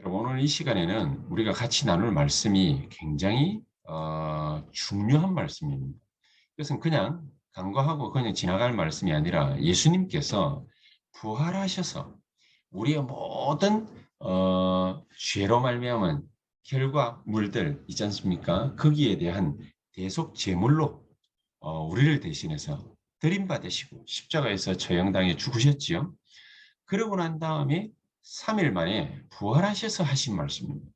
여러분, 오늘 이 시간에는 우리가 같이 나눌 말씀이 굉장히 중요한 말씀입니다. 이것은 그냥 간과하고 그냥 지나갈 말씀이 아니라 예수님께서 부활하셔서 우리의 모든 죄로 말미암은 결과물들 있지 않습니까? 거기에 대한 대속 제물로 우리를 대신해서 들임받으시고 십자가에서 처형당해 죽으셨지요. 그러고 난 다음에 3일 만에 부활하셔서 하신 말씀입니다.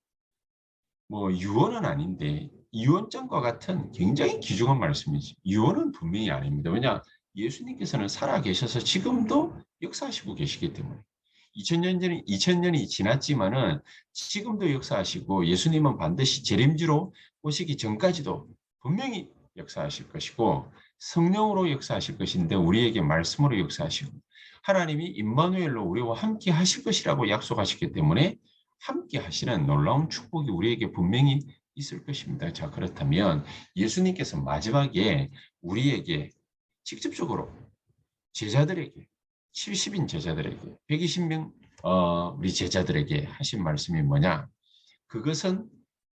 뭐 유언은 아닌데 유언장과 같은 굉장히 귀중한 말씀이지. 유언은 분명히 아닙니다. 왜냐? 예수님께서는 살아계셔서 지금도 역사하시고 계시기 때문에. 2000년이 지났지만은 지금도 역사하시고 예수님은 반드시 재림주로 오시기 전까지도 분명히 역사하실 것이고 성령으로 역사하실 것인데 우리에게 말씀으로 역사하시고 하나님이 임마누엘로 우리와 함께 하실 것이라고 약속하셨기 때문에 함께 하시는 놀라운 축복이 우리에게 분명히 있을 것입니다. 자, 그렇다면 예수님께서 마지막에 우리에게 직접적으로 제자들에게 70인 제자들에게 120명 우리 제자들에게 하신 말씀이 뭐냐? 그것은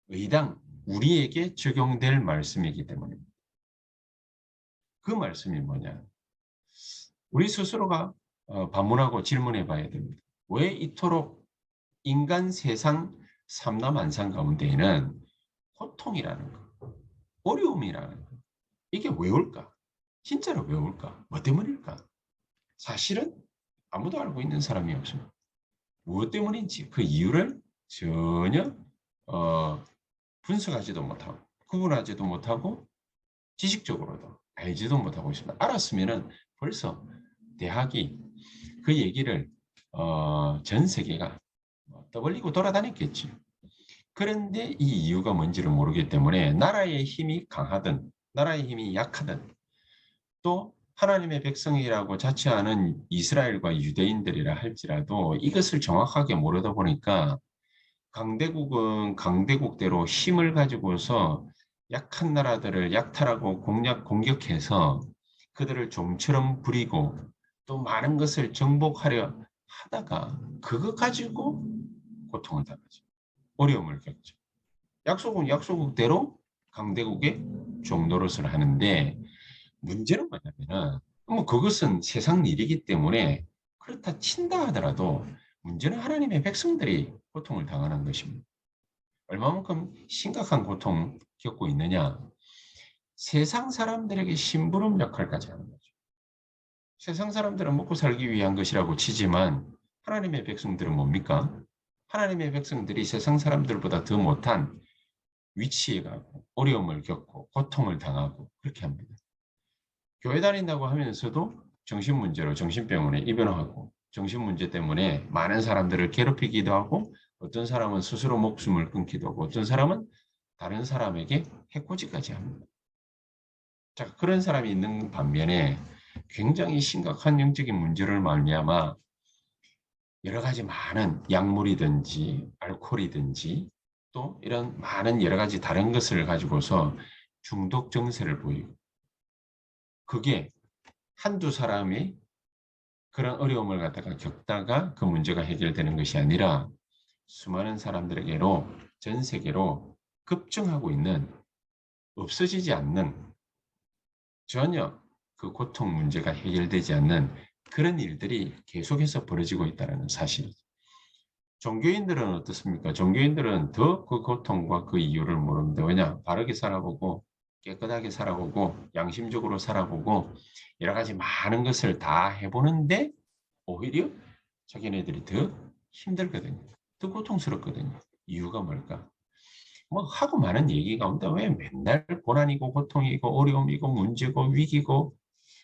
의당 우리에게 적용될 말씀이기 때문입니다. 그 말씀이 뭐냐? 우리 스스로가 반문하고 질문해 봐야 됩니다. 왜 이토록 인간 세상 삼라만상 가운데에는 고통이라는 거, 어려움이라는 거, 이게 왜 올까? 진짜로 왜 올까? 뭐 때문일까? 사실은 아무도 알고 있는 사람이 없습니다. 무엇 때문인지 그 이유를 전혀 분석하지도 못하고 구분하지도 못하고 지식적으로도 알지도 못하고 있습니다. 알았으면은 벌써 대학이 그 얘기를 전 세계가 떠벌리고 돌아다녔겠지. 그런데 이 이유가 뭔지를 모르기 때문에 나라의 힘이 강하든 나라의 힘이 약하든 또 하나님의 백성이라고 자처하는 이스라엘과 유대인들이라 할지라도 이것을 정확하게 모르다 보니까 강대국은 강대국대로 힘을 가지고서 약한 나라들을 약탈하고 공격해서 그들을 좀처럼 부리고 또 많은 것을 정복하려 하다가 그것 가지고 고통을 당하죠. 어려움을 겪죠. 약속은 약속대로 강대국의 종노릇을 하는데 문제는 뭐냐면은 뭐 그것은 세상 일이기 때문에 그렇다 친다 하더라도 문제는 하나님의 백성들이 고통을 당하는 것입니다. 얼마만큼 심각한 고통 겪고 있느냐? 세상 사람들에게 심부름 역할까지 하는 거죠. 세상 사람들은 먹고 살기 위한 것이라고 치지만 하나님의 백성들은 뭡니까? 하나님의 백성들이 세상 사람들보다 더 못한 위치에 가고 어려움을 겪고 고통을 당하고 그렇게 합니다. 교회 다닌다고 하면서도 정신문제로 정신병원에 입원하고 정신문제 때문에 많은 사람들을 괴롭히기도 하고 어떤 사람은 스스로 목숨을 끊기도 하고 어떤 사람은 다른 사람에게 해코지까지 합니다. 자, 그런 사람이 있는 반면에 굉장히 심각한 영적인 문제를 말미암아 여러 가지 많은 약물이든지 알코올이든지 또 이런 많은 여러 가지 다른 것을 가지고서 중독 증세를 보이고 그게 한두 사람이 그런 어려움을 갖다가 겪다가 그 문제가 해결되는 것이 아니라 수많은 사람들에게로 전 세계로 급증하고 있는 없어지지 않는 전혀 그 고통 문제가 해결되지 않는 그런 일들이 계속해서 벌어지고 있다는 사실이죠. 종교인들은 어떻습니까? 종교인들은 더 그 고통과 그 이유를 모릅니다. 왜냐? 바르게 살아보고 깨끗하게 살아보고 양심적으로 살아보고 여러 가지 많은 것을 다 해보는데 오히려 자기네들이 더 힘들거든요. 더 고통스럽거든요. 이유가 뭘까? 뭐 하고 많은 얘기 가운데 왜 맨날 고난이고 고통이고 어려움이고 문제고 위기고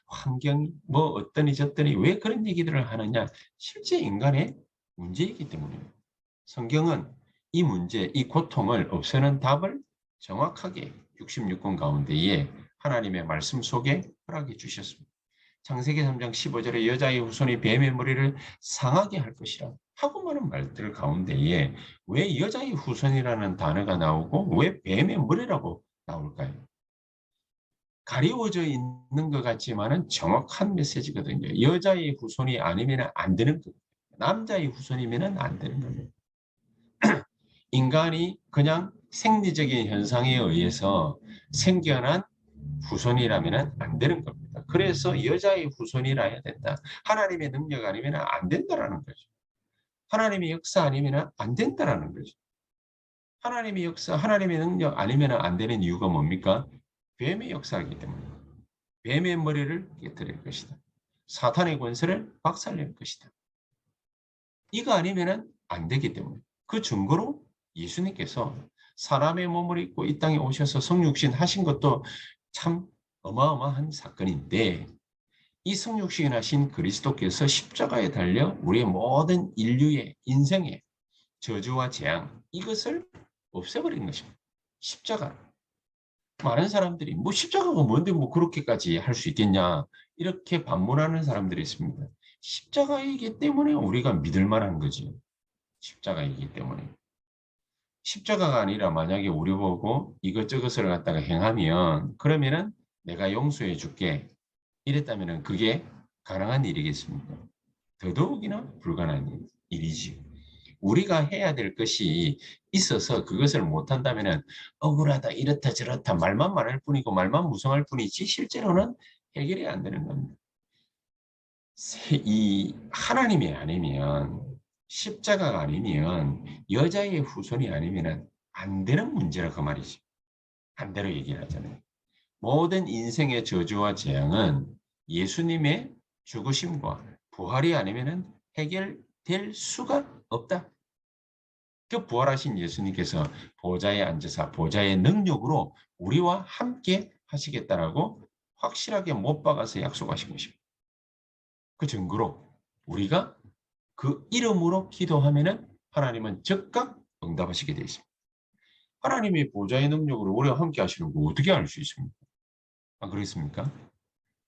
환경이 뭐 어떠니 저떠니 왜 그런 얘기들을 하느냐? 실제 인간의 문제이기 때문입니다. 성경은 이 문제, 이 고통을 없애는 답을 정확하게 66권 가운데에 하나님의 말씀 속에 허락해 주셨습니다. 창세기 3장 15절에 여자의 후손이 뱀의 머리를 상하게 할 것이라 하고 많은 말들 가운데에 왜 여자의 후손이라는 단어가 나오고 왜 뱀의 머리라고 나올까요? 가리워져 있는 것 같지만은 정확한 메시지거든요. 여자의 후손이 아니면 안 되는 거예요. 남자의 후손이면 안 되는 겁니다. 인간이 그냥 생리적인 현상에 의해서 생겨난 후손이라면 안 되는 겁니다. 그래서 여자의 후손이라 해야 된다. 하나님의 능력 아니면 안 된다라는 거죠. 하나님의 역사 아니면 안 된다라는 거죠. 하나님의 역사, 하나님의 능력 아니면 안 되는 이유가 뭡니까? 뱀의 역사이기 때문에. 뱀의 머리를 깨뜨릴 것이다. 사탄의 권세를 박살낼 것이다. 이거 아니면 안 되기 때문에. 그 증거로 예수님께서 사람의 몸을 입고 이 땅에 오셔서 성육신 하신 것도 참 어마어마한 사건인데, 이 성육신 하신 그리스도께서 십자가에 달려 우리의 모든 인류의 인생의 저주와 재앙, 이것을 없애버린 것입니다. 십자가. 많은 사람들이 뭐 십자가가 뭔데 뭐 그렇게까지 할 수 있겠냐, 이렇게 반문하는 사람들이 있습니다. 십자가이기 때문에 우리가 믿을 만한 거지. 십자가이기 때문에. 십자가가 아니라 만약에 우리 보고 이것저것을 갖다가 행하면 그러면은 내가 용서해 줄게, 이랬다면 그게 가능한 일이겠습니까? 더더욱이나 불가능한 일이지. 우리가 해야 될 것이 있어서 그것을 못한다면 억울하다, 이렇다 저렇다 말만 말할 뿐이고 말만 무성할 뿐이지 실제로는 해결이 안 되는 겁니다. 이 하나님이 아니면, 십자가가 아니면, 여자의 후손이 아니면 안 되는 문제라 그 말이지. 반대로 얘기를 하잖아요. 모든 인생의 저주와 재앙은 예수님의 죽으심과 부활이 아니면 해결될 수가 없다. 그 부활하신 예수님께서 보좌에 앉으사 보좌의 능력으로 우리와 함께 하시겠다라고 확실하게 못 박아서 약속하신 것입니다. 그 증거로 우리가 그 이름으로 기도하면은 하나님은 즉각 응답하시게 되어 있습니다. 하나님의 보좌의 능력으로 우리와 함께 하시는 거 어떻게 알 수 있습니까? 안 그렇습니까?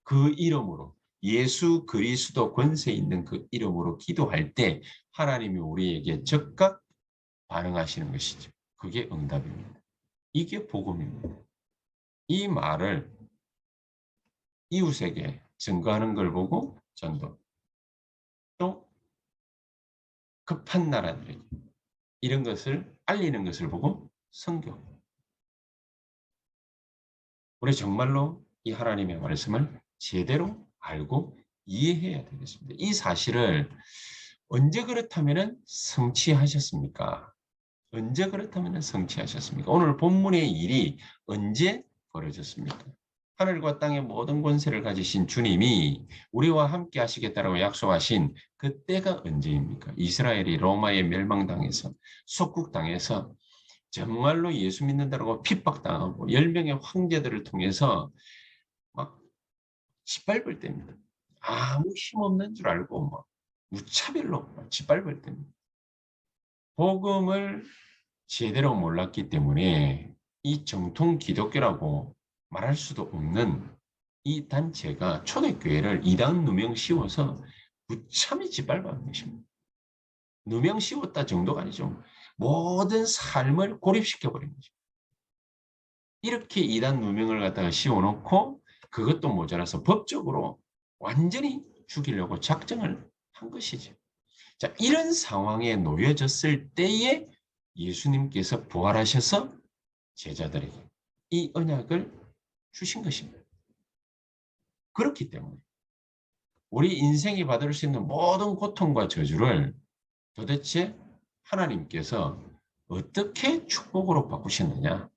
그 이름으로, 예수 그리스도 권세 있는 그 이름으로 기도할 때 하나님이 우리에게 즉각 반응하시는 것이죠. 그게 응답입니다. 이게 복음입니다. 이 말을 이웃에게 증거하는 걸 보고 전도, 또 급한 나라들에게 이런 것을 알리는 것을 보고 선교. 우리 정말로 이 하나님의 말씀을 제대로 알고 이해해야 되겠습니다. 이 사실을 언제 그렇다면 성취하셨습니까? 언제 그렇다면 성취하셨습니까? 오늘 본문의 일이 언제 벌어졌습니까? 하늘과 땅의 모든 권세를 가지신 주님이 우리와 함께 하시겠다라고 약속하신 그때가 언제입니까? 이스라엘이 로마에 멸망당해서, 속국당해서 정말로 예수 믿는다고 핍박당하고 10명의 황제들을 통해서 막 짓밟을 때입니다. 아무 힘없는 줄 알고 막 무차별로 짓밟을 때입니다. 복음을 제대로 몰랐기 때문에 이 정통 기독교라고 말할 수도 없는 이 단체가 초대교회를 이단 누명 씌워서 무참히 짓밟아온 것입니다. 누명 씌웠다 정도가 아니죠. 모든 삶을 고립시켜버린 거죠. 이렇게 이단 누명을 갖다가 씌워놓고 그것도 모자라서 법적으로 완전히 죽이려고 작정을 한 것이죠. 자, 이런 상황에 놓여졌을 때에 예수님께서 부활하셔서 제자들에게 이 언약을 주신 것입니다. 그렇기 때문에 우리 인생이 받을 수 있는 모든 고통과 저주를 도대체 하나님께서 어떻게 축복으로 바꾸셨느냐?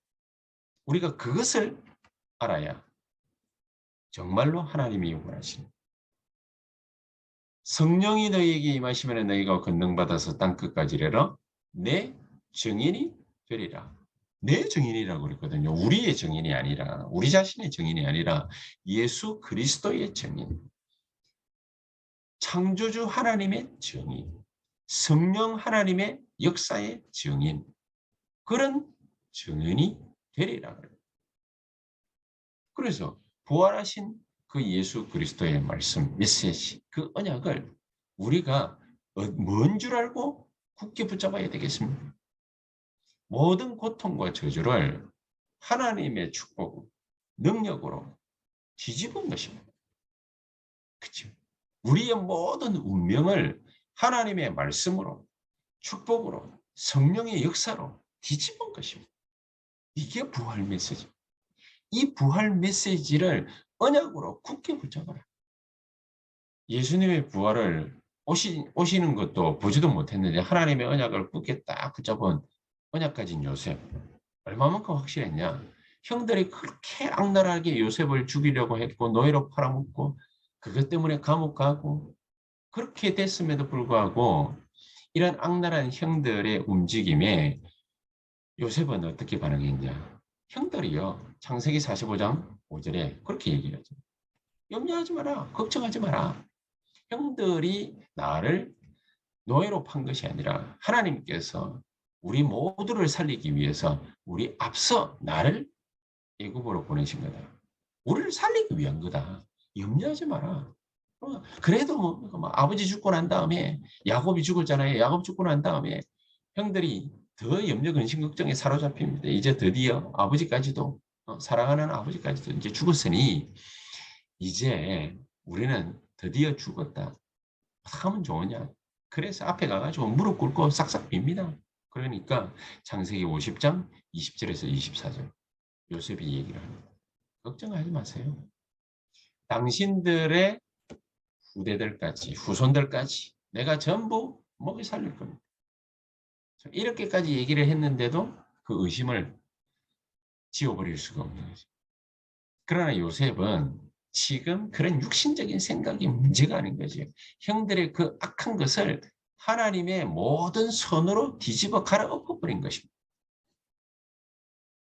우리가 그것을 알아야 정말로 하나님이 원하시는, 성령이 너희에게 임하시면 너희가 권능받아서 땅끝까지 이르러 내 증인이 되리라. 내 증인이라고 그랬거든요. 우리의 증인이 아니라, 우리 자신의 증인이 아니라 예수 그리스도의 증인, 창조주 하나님의 증인, 성령 하나님의 역사의 증인, 그런 증인이 되리라. 그래서 부활하신 그 예수 그리스도의 말씀, 메시지, 그 언약을 우리가 뭔 줄 알고 굳게 붙잡아야 되겠습니다. 모든 고통과 저주를 하나님의 축복, 능력으로 뒤집은 것입니다. 그렇죠? 우리의 모든 운명을 하나님의 말씀으로, 축복으로, 성령의 역사로 뒤집은 것입니다. 이게 부활 메시지. 이 부활 메시지를 언약으로 굳게 붙잡아라. 예수님의 부활을 오시는 것도 보지도 못했는데 하나님의 언약을 굳게 딱 붙잡은 언약 가진 요셉. 얼마만큼 확실했냐. 형들이 그렇게 악랄하게 요셉을 죽이려고 했고 노예로 팔아먹고 그것 때문에 감옥 가고 그렇게 됐음에도 불구하고 이런 악랄한 형들의 움직임에 요셉은 어떻게 반응했냐. 형들이요. 창세기 45장 5절에 그렇게 얘기를 하죠. 염려하지 마라. 걱정하지 마라. 형들이 나를 노예로 판 것이 아니라 하나님께서 우리 모두를 살리기 위해서 우리 앞서 나를 애굽으로 보내신 거다. 우리를 살리기 위한 거다. 염려하지 마라. 그래도 뭐 아버지 죽고 난 다음에 야곱이 죽었잖아요. 야곱 죽고 난 다음에 형들이 더 염려 근심 걱정에 사로잡힙니다. 이제 드디어 아버지까지도 사랑하는 아버지까지도 이제 죽었으니 이제 우리는 드디어 죽었다. 하면 좋으냐? 그래서 앞에 가가지고 무릎 꿇고 싹싹 빕니다. 그러니까 창세기 50장 20절에서 24절 요셉이 얘기를 합니다. 걱정하지 마세요. 당신들의 후대들까지 후손들까지 내가 전부 먹여 살릴 겁니다. 이렇게까지 얘기를 했는데도 그 의심을 지워버릴 수가 없는 거죠. 그러나 요셉은 지금 그런 육신적인 생각이 문제가 아닌 거죠. 형들의 그 악한 것을 하나님의 모든 손으로 뒤집어 갈아엎어버린 것입니다.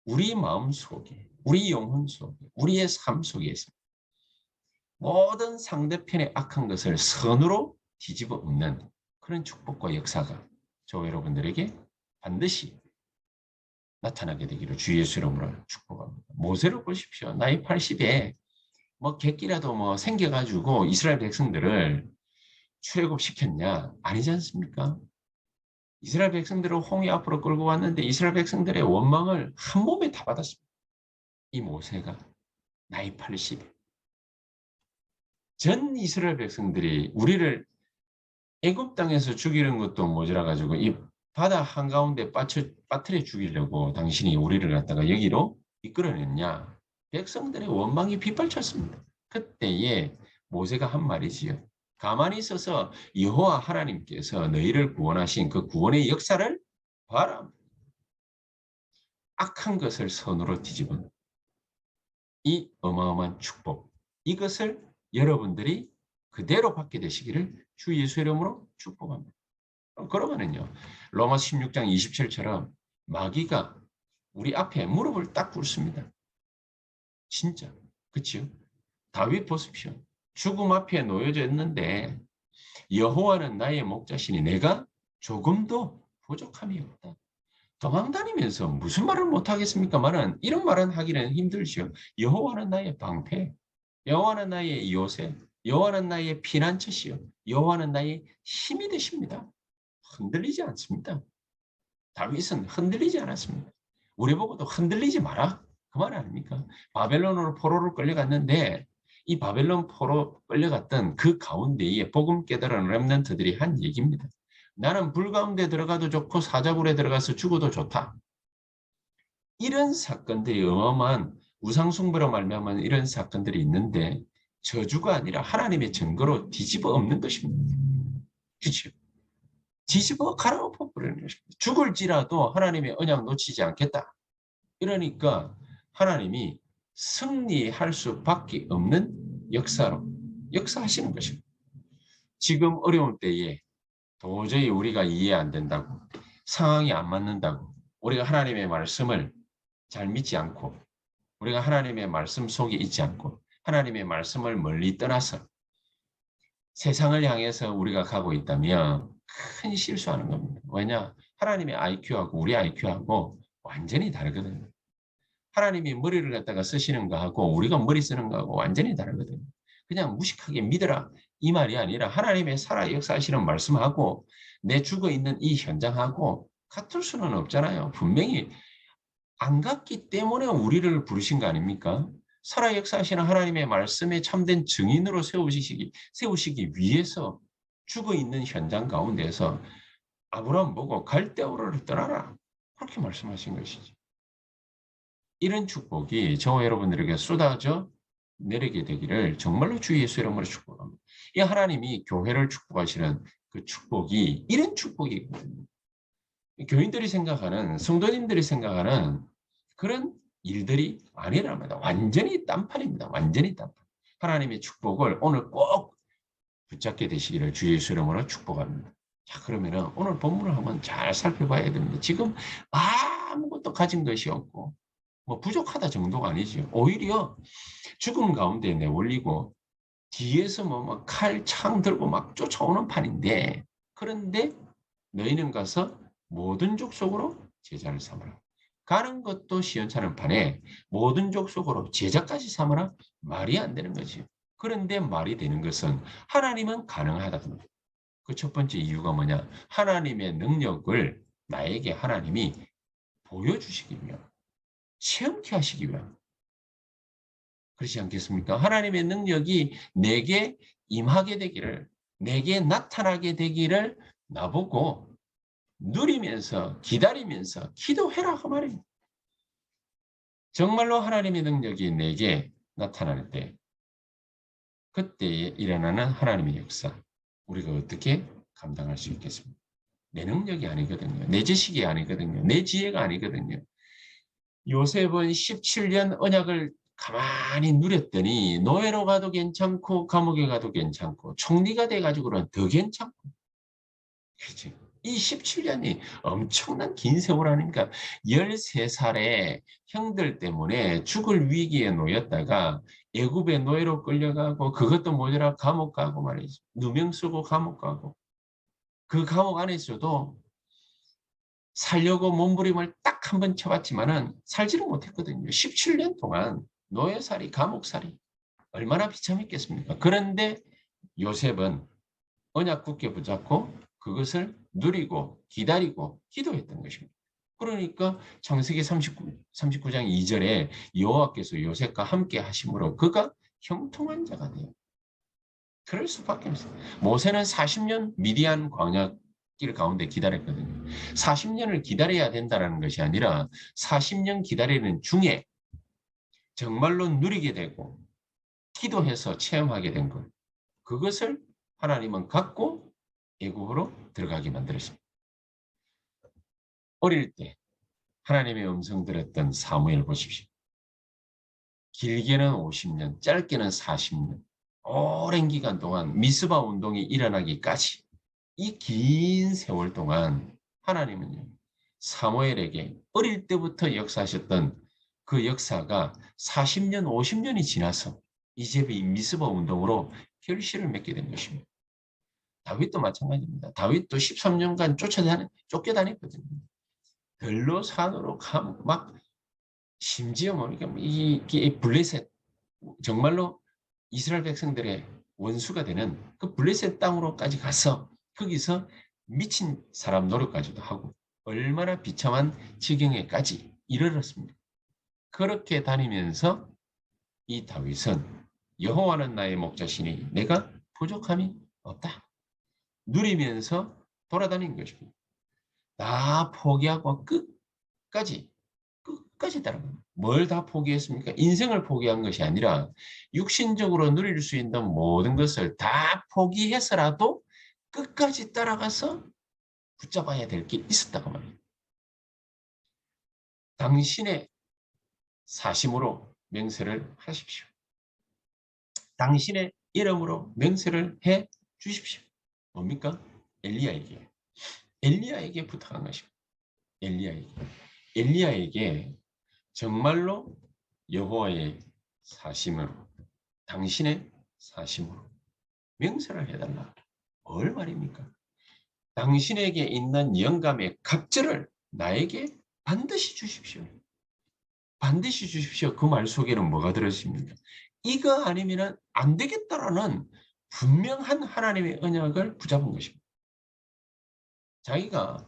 우리 마음 속에, 우리 영혼 속에, 우리의 삶 속에서 모든 상대편의 악한 것을 선으로 뒤집어 엎는 그런 축복과 역사가 저 여러분들에게 반드시 나타나게 되기를 주 예수 이름으로 축복합니다. 모세를 보십시오. 나이 80에 뭐 객기라도 뭐 생겨가지고 이스라엘 백성들을 출애굽시켰냐? 아니지 않습니까? 이스라엘 백성들을 홍해 앞으로 끌고 왔는데 이스라엘 백성들의 원망을 한 몸에 다 받았습니다. 이 모세가 나이 80에 전 이스라엘 백성들이 우리를 애굽 땅에서 죽이는 것도 모자라 가지고 이 바다 한가운데 빠뜨려 죽이려고 당신이 우리를 갖다가 여기로 이끌어냈냐. 백성들의 원망이 빗발쳤습니다. 그때에 모세가 한 말이지요. 가만히 있어서 여호와 하나님께서 너희를 구원하신 그 구원의 역사를 봐라. 악한 것을 선으로 뒤집은 이 어마어마한 축복. 이것을 여러분들이 그대로 받게 되시기를 주 예수 이름으로 축복합니다. 그러면은요. 로마 16장 27처럼 마귀가 우리 앞에 무릎을 딱 꿇습니다. 진짜. 그치요? 다윗 보십시오. 죽음 앞에 놓여져 있는데 여호와는 나의 목자시니 내가 조금도 부족함이 없다. 도망다니면서 무슨 말을 못하겠습니까만은 이런 말은 하기는 힘들지요. 여호와는 나의 방패, 여호와는 나의 요새, 여호와는 나의 피난처시요, 여호와는 나의 힘이 되십니다. 흔들리지 않습니다. 다윗은 흔들리지 않았습니다. 우리 보고도 흔들리지 마라. 그 말 아닙니까? 바벨론으로 포로를 끌려갔는데 이 바벨론 포로 끌려갔던 그 가운데에 복음 깨달은 렘넌트들이 한 얘기입니다. 나는 불 가운데 들어가도 좋고 사자굴에 들어가서 죽어도 좋다. 이런 사건들이 어마어마한 우상숭배로 말미암은 이런 사건들이 있는데 저주가 아니라 하나님의 증거로 뒤집어 엎는 것입니다. 그렇죠? 뒤집어 갈아엎어 버리는 것입니다. 죽을지라도 하나님의 언약 놓치지 않겠다. 이러니까 하나님이 승리할 수밖에 없는 역사로 역사하시는 것입니다. 지금 어려운 때에 도저히 우리가 이해 안 된다고 상황이 안 맞는다고 우리가 하나님의 말씀을 잘 믿지 않고 우리가 하나님의 말씀 속에 있지 않고 하나님의 말씀을 멀리 떠나서 세상을 향해서 우리가 가고 있다면 큰 실수하는 겁니다. 왜냐? 하나님의 IQ하고 우리 IQ하고 완전히 다르거든요. 하나님이 머리를 갖다가 쓰시는 거하고 우리가 머리 쓰는 거하고 완전히 다르거든요. 그냥 무식하게 믿어라 이 말이 아니라 하나님의 살아 역사하시는 말씀하고 내 죽어있는 이 현장하고 같을 수는 없잖아요. 분명히 안 같기 때문에 우리를 부르신 거 아닙니까? 살아 역사하시는 하나님의 말씀에 참된 증인으로 세우시기 위해서 죽어있는 현장 가운데서 아브라함 보고 갈대우르를 떠나라. 그렇게 말씀하신 것이죠. 이런 축복이 저와 여러분들에게 쏟아져 내리게 되기를 정말로 주 예수 이름으로 축복합니다. 이 하나님이 교회를 축복하시는 그 축복이 이런 축복이거든요. 교인들이 생각하는, 성도님들이 생각하는 그런 일들이 아니랍니다. 완전히 딴판입니다. 완전히 딴판. 하나님의 축복을 오늘 꼭 붙잡게 되시기를 주 예수 이름으로 축복합니다. 자, 그러면은 오늘 본문을 한번 잘 살펴봐야 됩니다. 지금 아무것도 가진 것이 없고 뭐 부족하다 정도가 아니죠. 오히려 죽음 가운데 내몰리고 뒤에서 뭐 칼, 창 들고 막 쫓아오는 판인데, 그런데 너희는 가서 모든 족속으로 제자를 삼으라. 가는 것도 시원찮은 판에 모든 족속으로 제자까지 삼으라. 말이 안 되는 거지. 그런데 말이 되는 것은 하나님은 가능하다. 그 첫 번째 이유가 뭐냐? 하나님의 능력을 나에게 하나님이 보여주시기 위함, 체험케 하시기 위함. 그렇지 않겠습니까? 하나님의 능력이 내게 임하게 되기를, 내게 나타나게 되기를 나보고 누리면서 기다리면서 기도해라 그 말입니다. 정말로 하나님의 능력이 내게 나타날 때, 그때에 일어나는 하나님의 역사, 우리가 어떻게 감당할 수 있겠습니까? 내 능력이 아니거든요. 내 지식이 아니거든요. 내 지혜가 아니거든요. 요셉은 17년 언약을 가만히 누렸더니 노예로 가도 괜찮고 감옥에 가도 괜찮고 총리가 돼가지고는 더 괜찮고. 그렇지. 이 17년이 엄청난 긴 세월 아닙니까? 13살에 형들 때문에 죽을 위기에 놓였다가 애굽의 노예로 끌려가고, 그것도 모자라 감옥 가고 말이죠. 누명 쓰고 감옥 가고, 그 감옥 안에서도 살려고 몸부림을 딱 한 번 쳐봤지만은 살지를 못했거든요. 17년 동안 노예살이, 감옥살이 얼마나 비참했겠습니까? 그런데 요셉은 언약 굳게 붙잡고 그것을 누리고 기다리고 기도했던 것입니다. 그러니까 창세기 39장 2절에 여호와께서 요셉과 함께 하심으로 그가 형통한 자가 돼요. 그럴 수밖에 없어요. 모세는 40년 미디안 광야 길 가운데 기다렸거든요. 40년을 기다려야 된다는 것이 아니라 40년 기다리는 중에 정말로 누리게 되고 기도해서 체험하게 된 것. 그것을 하나님은 갖고 애굽으로 들어가게 만들었습니다. 어릴 때 하나님의 음성 들었던 사무엘 보십시오. 길게는 50년, 짧게는 40년. 오랜 기간 동안 미스바 운동이 일어나기까지 이 긴 세월 동안 하나님은요, 사무엘에게 어릴 때부터 역사하셨던 그 역사가 40년, 50년이 지나서 이제 이 미스바 운동으로 결실을 맺게 된 것입니다. 다윗도 마찬가지입니다. 다윗도 13년간 쫓겨다녔거든요. 들로 산으로 막 심지어 이 블레셋, 정말로 이스라엘 백성들의 원수가 되는 그 블레셋 땅으로까지 가서 거기서 미친 사람 노릇까지도 하고 얼마나 비참한 지경에까지 이르렀습니다. 그렇게 다니면서 이 다윗은 여호와는 나의 목자시니 내가 부족함이 없다. 누리면서 돌아다닌 것입니다. 다 포기하고 끝까지 따라갑니다. 뭘 다 포기했습니까? 인생을 포기한 것이 아니라 육신적으로 누릴 수 있는 모든 것을 다 포기해서라도 끝까지 따라가서 붙잡아야 될 게 있었다고 말입니다. 당신의 사심으로 맹세를 하십시오. 당신의 이름으로 맹세를 해 주십시오. 뭡니까? 엘리야에게 부탁한 것입니다. 엘리야에게 정말로 여호와의 사심으로, 당신의 사심으로 명세를 해달라. 뭘 말입니까? 당신에게 있는 영감의 갑절을 나에게 반드시 주십시오. 반드시 주십시오. 그 말 속에는 뭐가 들어있습니까? 이거 아니면 안 되겠다라는 분명한 하나님의 언약을 붙잡은 것입니다. 자기가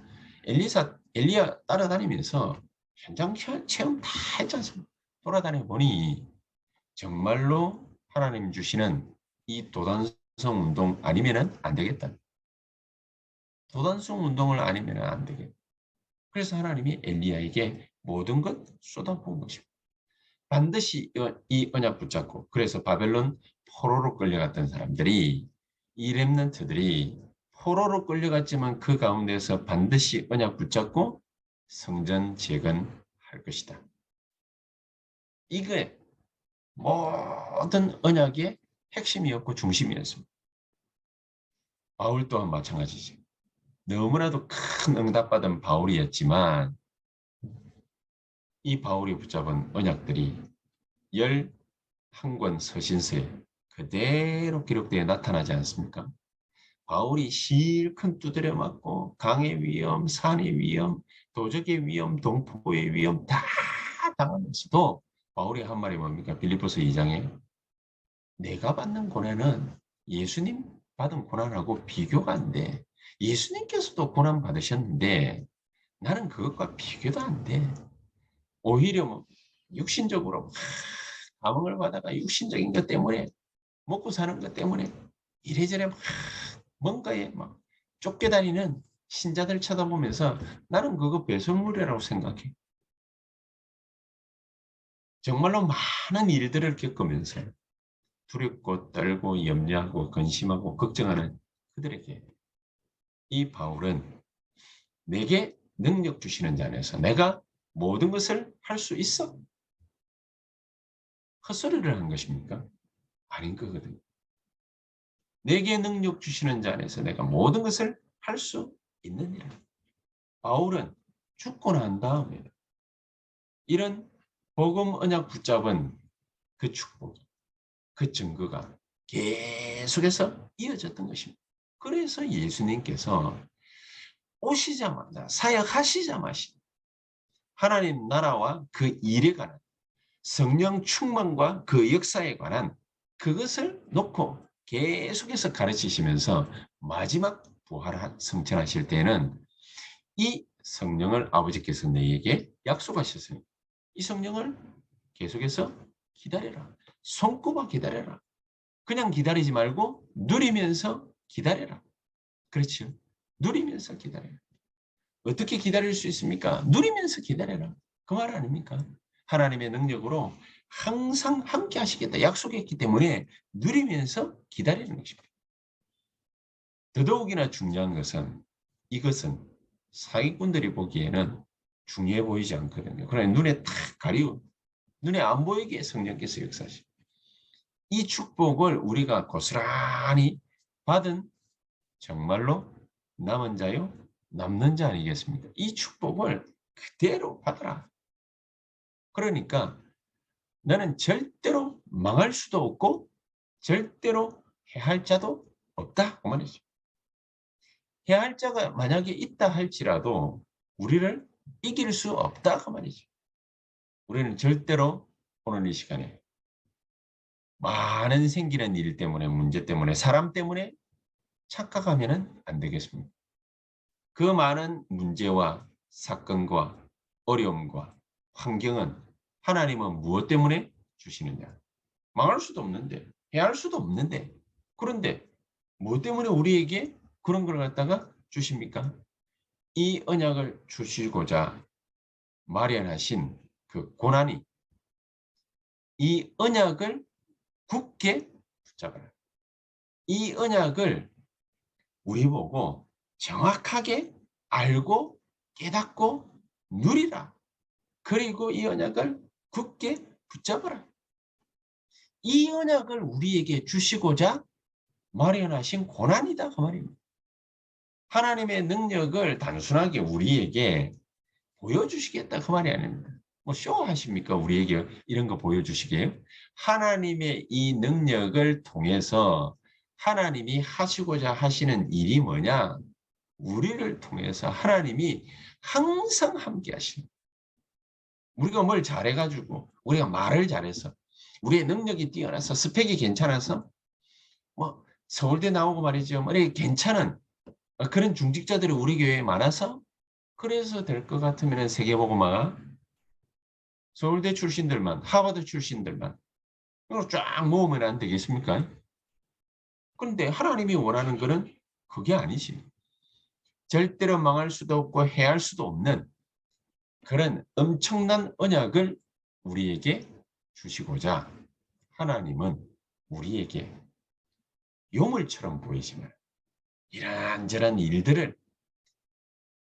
엘리야 따라다니면서 현장 체험 다 했지 않습니까? 돌아다녀 보니 정말로 하나님 주시는 이 도단성 운동 아니면은 안 되겠다. 도단성 운동을 아니면 안 되게. 그래서 하나님이 엘리야에게 모든 것 쏟아부은 것입니다. 반드시 이 언약 붙잡고 그래서 바벨론 포로로 끌려갔던 사람들이 이 렘넌트들이 포로로 끌려갔지만 그 가운데서 반드시 언약 붙잡고 성전 재건할 것이다. 이게 모든 언약의 핵심이었고 중심이었습니다. 바울 또한 마찬가지지. 너무나도 큰 응답받은 바울이었지만 이 바울이 붙잡은 언약들이 11권 서신서에 그대로 기록되어 나타나지 않습니까? 바울이 실컷 두드려 맞고 강의 위험, 산의 위험, 도적의 위험, 동포의 위험 다 당하면서도 바울이 한 말이 뭡니까? 빌립보서 2장에 내가 받는 고난은 예수님 받은 고난하고 비교가 안 돼. 예수님께서도 고난 받으셨는데 나는 그것과 비교도 안 돼. 오히려 뭐 육신적으로 감흥을 받아가 육신적인 것 때문에 먹고 사는 것 때문에 이래저래 뭔가에 막 쫓겨다니는 신자들 쳐다보면서 나는 그거 배설물이라고 생각해. 정말로 많은 일들을 겪으면서 두렵고 떨고 염려하고 근심하고 걱정하는 그들에게 이 바울은 내게 능력 주시는 자 안에서 내가 모든 것을 할 수 있어? 헛소리를 한 것입니까? 아닌 거거든요. 내게 능력 주시는 자 안에서 내가 모든 것을 할 수 있느니라. 바울은 죽고 난 다음에 이런 복음 언약 붙잡은 그 축복, 그 증거가 계속해서 이어졌던 것입니다. 그래서 예수님께서 오시자마자 사역하시자마자 하나님 나라와 그 일에 관한 성령 충만과 그 역사에 관한 그것을 놓고 계속해서 가르치시면서 마지막 부활 성천하실 때는 이 성령을 아버지께서 너희에게 약속하셨으니 이 성령을 계속해서 기다려라. 손꼽아 기다려라. 그냥 기다리지 말고 누리면서 기다려라. 그렇죠. 누리면서 기다려라. 어떻게 기다릴 수 있습니까? 누리면서 기다려라. 그 말 아닙니까? 하나님의 능력으로 항상 함께 하시겠다 약속했기 때문에 누리면서 기다리는 것입니다. 더더욱이나 중요한 것은 이것은 사기꾼들이 보기에는 중요해 보이지 않거든요. 그러나 눈에 탁 가리운 눈에 안 보이게 성령께서 역사하십니다. 이 축복을 우리가 고스란히 받은 정말로 남은 자요 남는 자 아니겠습니까? 이 축복을 그대로 받아라. 그러니까 나는 절대로 망할 수도 없고 절대로 해할 자도 없다 그 말이죠. 해할 자가 만약에 있다 할지라도 우리를 이길 수 없다 그 말이죠. 우리는 절대로 오늘 이 시간에 많은 생기는 일 때문에 문제 때문에 사람 때문에 착각하면 안 되겠습니다. 그 많은 문제와 사건과 어려움과 환경은 하나님은 무엇 때문에 주시느냐? 망할 수도 없는데, 해할 수도 없는데, 그런데 무엇 때문에 우리에게 그런 걸 갖다가 주십니까? 이 언약을 주시고자 마련하신 그 고난이 이 언약을 굳게 붙잡아라. 이 언약을 우리 보고 정확하게 알고 깨닫고 누리라. 그리고 이 언약을 굳게 붙잡아라. 이 언약을 우리에게 주시고자 마련하신 고난이다 그 말입니다. 하나님의 능력을 단순하게 우리에게 보여주시겠다 그 말이 아닙니다. 뭐 쇼하십니까? 우리에게 이런 거 보여주시게요? 하나님의 이 능력을 통해서 하나님이 하시고자 하시는 일이 뭐냐? 우리를 통해서 하나님이 항상 함께 하십니다. 우리가 뭘 잘해가지고 우리가 말을 잘해서 우리의 능력이 뛰어나서 스펙이 괜찮아서 뭐 서울대 나오고 말이죠. 뭐 괜찮은 그런 중직자들이 우리 교회에 많아서 그래서 될 것 같으면 세계보고마가 서울대 출신들만 하버드 출신들만 이걸 쫙 모으면 안 되겠습니까? 그런데 하나님이 원하는 것은 그게 아니지. 절대로 망할 수도 없고 해할 수도 없는 그런 엄청난 언약을 우리에게 주시고자 하나님은 우리에게 요물처럼 보이지만 이런저런 일들을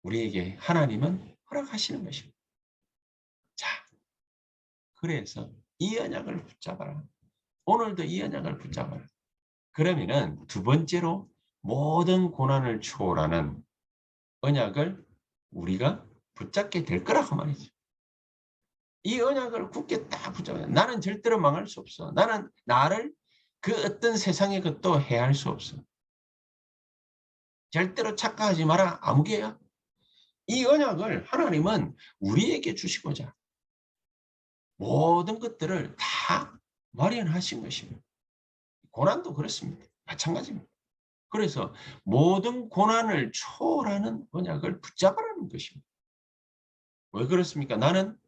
우리에게 하나님은 허락하시는 것입니다. 자, 그래서 이 언약을 붙잡아라. 오늘도 이 언약을 붙잡아라. 그러면은 두 번째로 모든 고난을 초월하는 언약을 우리가 붙잡게 될 거라고 말이죠. 이 언약을 굳게 딱 붙잡아야 돼. 나는 절대로 망할 수 없어. 나는 나를 그 어떤 세상의 것도 해할 수 없어. 절대로 착각하지 마라. 아무개야. 이 언약을 하나님은 우리에게 주시고자 모든 것들을 다 마련하신 것입니다. 고난도 그렇습니다. 마찬가지입니다. 그래서 모든 고난을 초월하는 언약을 붙잡으라는 것입니다. 왜 그렇습니까? 나는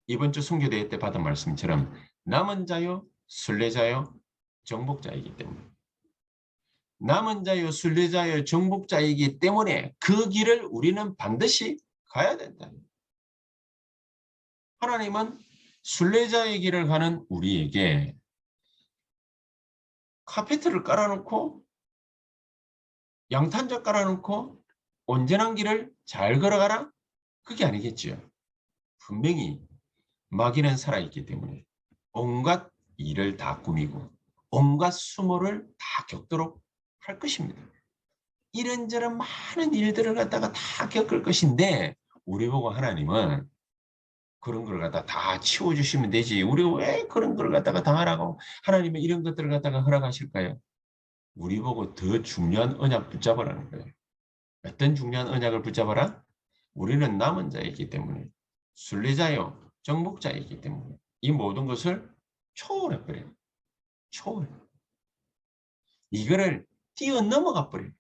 이번 주 순교대회 때 받은 말씀처럼 남은 자요, 순례자요, 정복자이기 때문에 남은 자요, 순례자요, 정복자이기 때문에 그 길을 우리는 반드시 가야 된다. 하나님은 순례자의 길을 가는 우리에게 카페트를 깔아놓고 양탄자 깔아놓고 온전한 길을 잘 걸어가라? 그게 아니겠지요. 분명히 마귀는 살아있기 때문에 온갖 일을 다 꾸미고 온갖 수모를 다 겪도록 할 것입니다. 이런저런 많은 일들을 갖다가 다 겪을 것인데 우리 보고 하나님은 그런 걸 갖다가 다 치워주시면 되지. 우리가 왜 그런 걸 갖다가 당하라고 하나님은 이런 것들을 갖다가 허락하실까요? 우리 보고 더 중요한 언약 붙잡으라는 거예요. 어떤 중요한 언약을 붙잡아라? 우리는 남은 자이기 때문에 순례자요, 정복자이기 때문에 이 모든 것을 초월해버려요. 초월. 이거를 뛰어넘어가 버려요.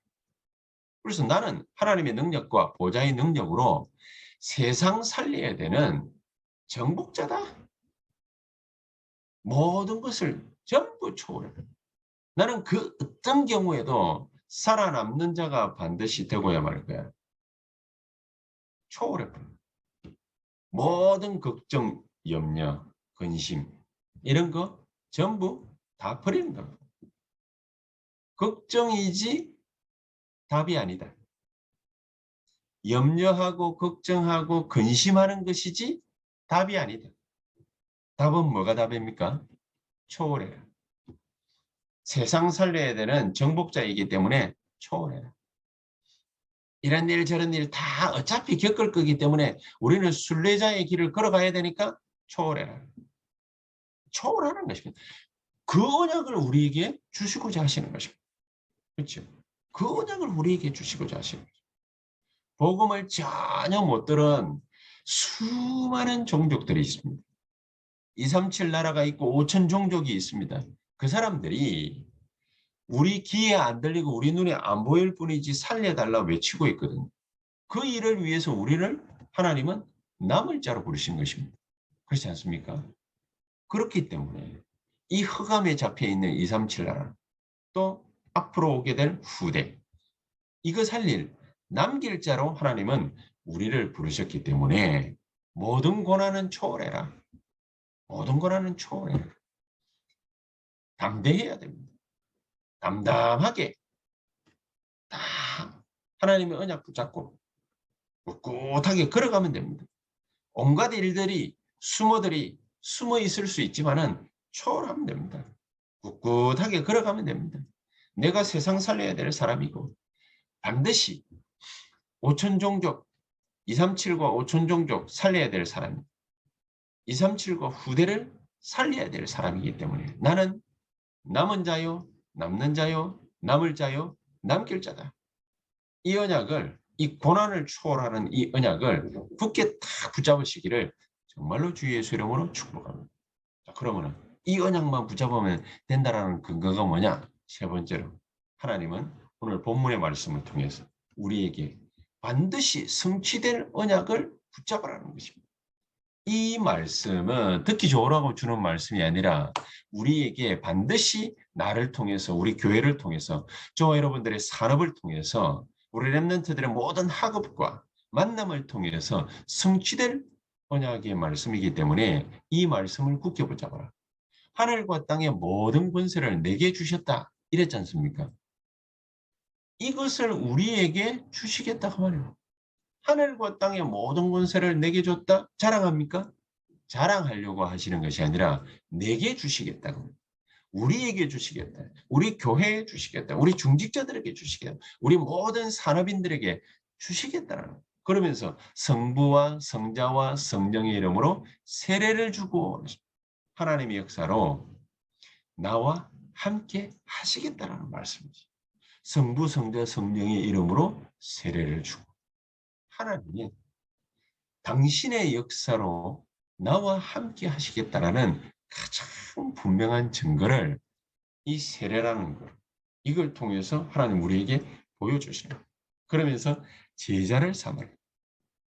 그래서 나는 하나님의 능력과 보좌의 능력으로 세상 살려야 되는 정복자다. 모든 것을 전부 초월해버려요. 나는 그 어떤 경우에도 살아남는 자가 반드시 되고야 말 거야. 초월해버려요. 모든 걱정, 염려, 근심 이런 거 전부 다 버리는 겁니다. 걱정이지 답이 아니다. 염려하고 걱정하고 근심하는 것이지 답이 아니다. 답은 뭐가 답입니까? 초월해라. 세상 살려야 되는 정복자이기 때문에 초월해라. 이런 일 저런 일 다 어차피 겪을 거기 때문에 우리는 순례자의 길을 걸어가야 되니까 초월해라. 초월하는 것입니다. 그 언약을 우리에게 주시고자 하시는 것입니다. 그렇죠? 그 언약을 우리에게 주시고자 하시는 것입니다. 복음을 전혀 못 들은 수많은 종족들이 있습니다. 237 나라가 있고 5천 종족이 있습니다. 그 사람들이 우리 귀에 안 들리고 우리 눈에 안 보일 뿐이지 살려달라 외치고 있거든요. 그 일을 위해서 우리를 하나님은 남을 자로 부르신 것입니다. 그렇지 않습니까? 그렇기 때문에 이 흑암에 잡혀있는 237 나라 또 앞으로 오게 될 후대 이거 살릴 남길 자로 하나님은 우리를 부르셨기 때문에 모든 고난은 초월해라. 모든 고난은 초월해라. 담대해야 됩니다. 담담하게 다 하나님의 언약 붙잡고 꿋꿋하게 걸어가면 됩니다. 온갖 일들이 수모들이 숨어 있을 수 있지만은 초월하면 됩니다. 꿋꿋하게 걸어가면 됩니다. 내가 세상 살려야 될 사람이고 반드시 5천 종족 237과 5천 종족 살려야 될 사람 237과 후대를 살려야 될 사람이기 때문에 나는 남은 자요 남는 자요 남을 자요 남길 자다. 이 언약을 이 고난을 초월하는 이 언약을 굳게 딱 붙잡으시기를 정말로 주 예수 이름으로 축복합니다. 자, 그러면은 이 언약만 붙잡으면 된다라는 근거가 뭐냐? 세 번째로 하나님은 오늘 본문의 말씀을 통해서 우리에게 반드시 성취될 언약을 붙잡으라는 것입니다. 이 말씀은 듣기 좋으라고 주는 말씀이 아니라 우리에게 반드시 나를 통해서 우리 교회를 통해서 저와 여러분들의 산업을 통해서 우리 렘넌트들의 모든 학업과 만남을 통해서 성취될 언약의 말씀이기 때문에 이 말씀을 굳게 붙잡아라. 하늘과 땅의 모든 권세를 내게 주셨다. 이랬지 않습니까? 이것을 우리에게 주시겠다 그 말이에요. 하늘과 땅의 모든 권세를 내게 줬다. 자랑합니까? 자랑하려고 하시는 것이 아니라 내게 주시겠다고. 우리에게 주시겠다. 우리 교회에 주시겠다. 우리 중직자들에게 주시겠다. 우리 모든 산업인들에게 주시겠다라는. 그러면서 성부와 성자와 성령의 이름으로 세례를 주고 하나님의 역사로 나와 함께 하시겠다라는 말씀이죠. 성부, 성자, 성령의 이름으로 세례를 주고 하나님이 당신의 역사로 나와 함께 하시겠다라는 가장 분명한 증거를 이 세례라는 것, 이걸 통해서 하나님 우리에게 보여주시는 거예요. 그러면서 제자를 삼으라.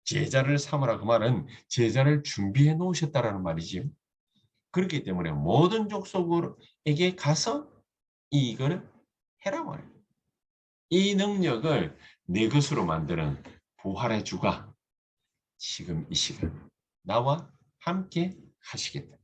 제자를 삼으라 그 말은 제자를 준비해 놓으셨다라는 말이지요. 그렇기 때문에 모든 족속에게 가서 이거를 해라 말이에요. 이 능력을 내 것으로 만드는 부활의 주가 지금 이 시간 나와 함께 하시겠다.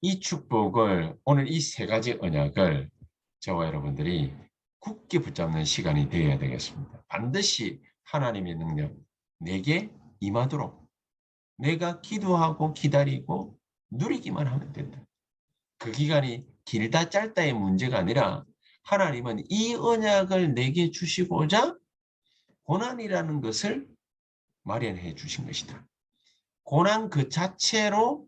이 축복을 오늘 이 세 가지 언약을 저와 여러분들이 굳게 붙잡는 시간이 되어야 되겠습니다. 반드시 하나님의 능력 내게 임하도록 내가 기도하고 기다리고 누리기만 하면 된다. 그 기간이 길다 짧다의 문제가 아니라 하나님은 이 언약을 내게 주시고자 고난이라는 것을 마련해 주신 것이다. 고난 그 자체로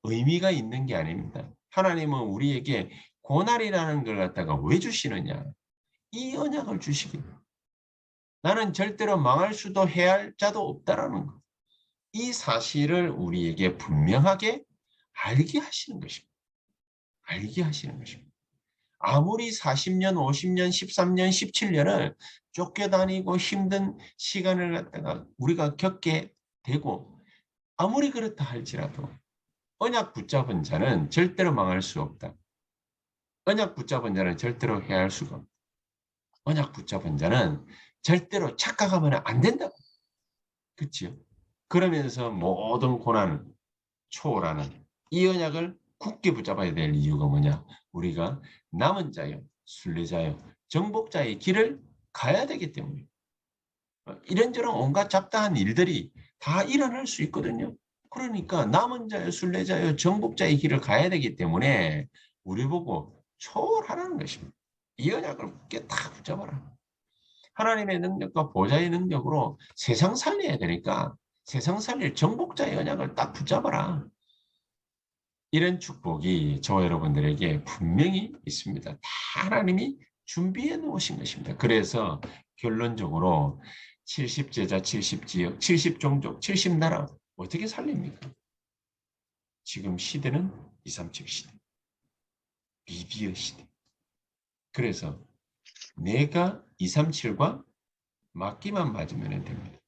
의미가 있는 게 아닙니다. 하나님은 우리에게 고난이라는 걸 갖다가 왜 주시느냐? 이 언약을 주시기. 나는 절대로 망할 수도 해야 할 자도 없다라는 것. 이 사실을 우리에게 분명하게 알게 하시는 것입니다. 알게 하시는 것입니다. 아무리 40년, 50년, 13년, 17년을 쫓겨다니고 힘든 시간을 갖다가 우리가 겪게 되고 아무리 그렇다 할지라도 언약 붙잡은 자는 절대로 망할 수 없다. 언약 붙잡은 자는 절대로 해할 수가 없다. 언약 붙잡은 자는 절대로 착각하면 안 된다. 그렇죠? 그러면서 모든 고난을 초월하는 이 언약을 굳게 붙잡아야 될 이유가 뭐냐? 우리가 남은 자요, 순례자요, 정복자의 길을 가야 되기 때문에 이런저런 온갖 잡다한 일들이 다 일어날 수 있거든요. 그러니까 남은 자요, 순례자요, 정복자의 길을 가야 되기 때문에 우리 보고 초월하라는 것입니다. 이 언약을 굳게 딱 붙잡아라. 하나님의 능력과 보좌의 능력으로 세상 살려야 되니까 세상 살릴 정복자의 언약을 딱 붙잡아라. 이런 축복이 저와 여러분들에게 분명히 있습니다. 다 하나님이 준비해 놓으신 것입니다. 그래서 결론적으로 70제자, 70지역, 70종족, 70나라 어떻게 살립니까? 지금 시대는 237 시대. 미디어 시대. 그래서 내가 237과 맞기만 맞으면 됩니다.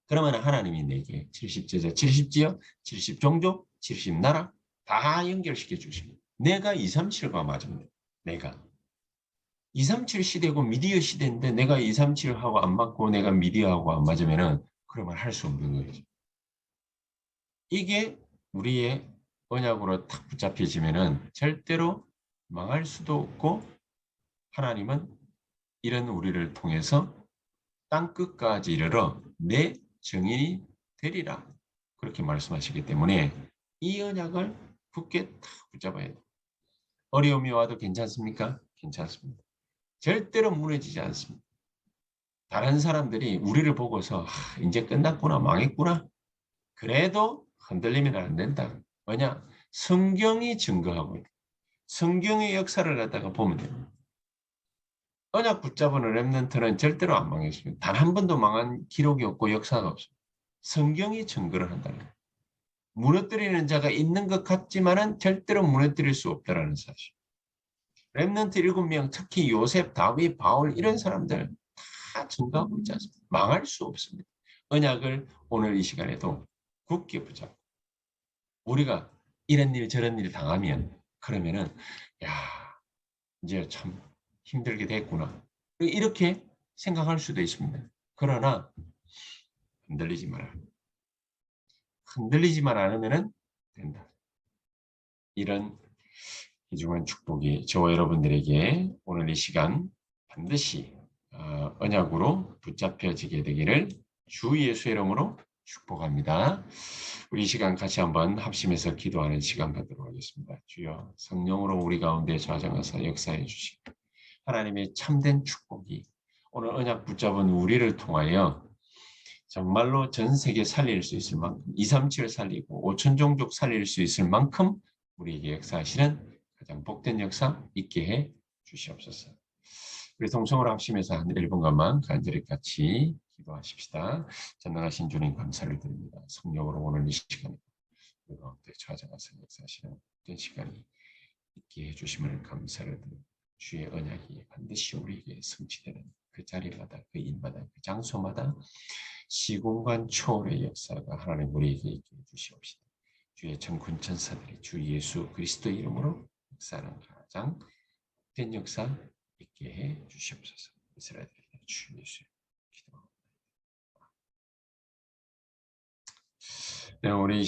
그러면 하나님이 내게 70제자, 70지역, 70종족, 70나라 다 연결시켜 주십니다. 내가 237과 맞으면 돼. 내가. 237 시대고 미디어 시대인데 내가 237하고 안 맞고 내가 미디어하고 안 맞으면 그러면 할 수 없는 거죠. 이게 우리의 언약으로 탁 붙잡혀지면 절대로 망할 수도 없고 하나님은 이런 우리를 통해서 땅끝까지 이르러 내 증인이 되리라. 그렇게 말씀하시기 때문에 이 언약을 굳게 탁 붙잡아야 돼요. 어려움이 와도 괜찮습니까? 괜찮습니다. 절대로 무너지지 않습니다. 다른 사람들이 우리를 보고서 이제 끝났구나, 망했구나. 그래도 흔들리면 안 된다. 왜냐? 성경이 증거하고 있다. 성경의 역사를 갖다가 보면 됩니다. 언약 붙잡은 렘넌트는 절대로 안 망했습니다. 단 한 번도 망한 기록이 없고 역사가 없습니다. 성경이 증거를 한다는 거예요. 무너뜨리는 자가 있는 것 같지만은 절대로 무너뜨릴 수 없다는 사실. 렘넌트 7명, 특히 요셉, 다윗, 바울 이런 사람들 다 증거하고 있지 않습니까? 망할 수 없습니다. 언약을 오늘 이 시간에도 굳게 붙잡고 우리가 이런 일 저런 일 당하면 그러면은 야 이제 참 힘들게 됐구나. 이렇게 생각할 수도 있습니다. 그러나 흔들리지 마라. 흔들리지만 않으면 된다. 이런 귀중한 축복이 저와 여러분들에게 오늘 이 시간 반드시 언약으로 붙잡혀지게 되기를 주 예수의 이름으로 축복합니다. 우리 이 시간 같이 한번 합심해서 기도하는 시간 갖도록 하겠습니다. 주여 성령으로 우리 가운데 좌정하사 역사해 주시고 하나님의 참된 축복이 오늘 언약 붙잡은 우리를 통하여 정말로 전 세계 살릴 수 있을 만큼 237 살리고 5천 종족 살릴 수 있을 만큼 우리에게 역사하시는 가장 복된 역사 있게 해 주시옵소서. 우리 동성으로 합심해서 한 1분간만 간절히 같이 기도하십시다. 전능하신 주님 감사를 드립니다. 성령으로 오늘 이 시간에 우리 가운데 찾아가서 역사하시는 복된 시간이 있게 해주심을 감사를 드립니다. 주의 언약이 반드시 우리에게 성취되는 그 자리마다 그 일마다 그 장소마다 시공간 초월의 역사가 하나님 우리에게 있게 해주시옵시다. 주의 천군 천사들이 주 예수 그리스도 이름으로 역사하는 가장 된 역사 있게 해 주시옵소서. 이스라엘의 주 예수의 기도합니다. 네, 우리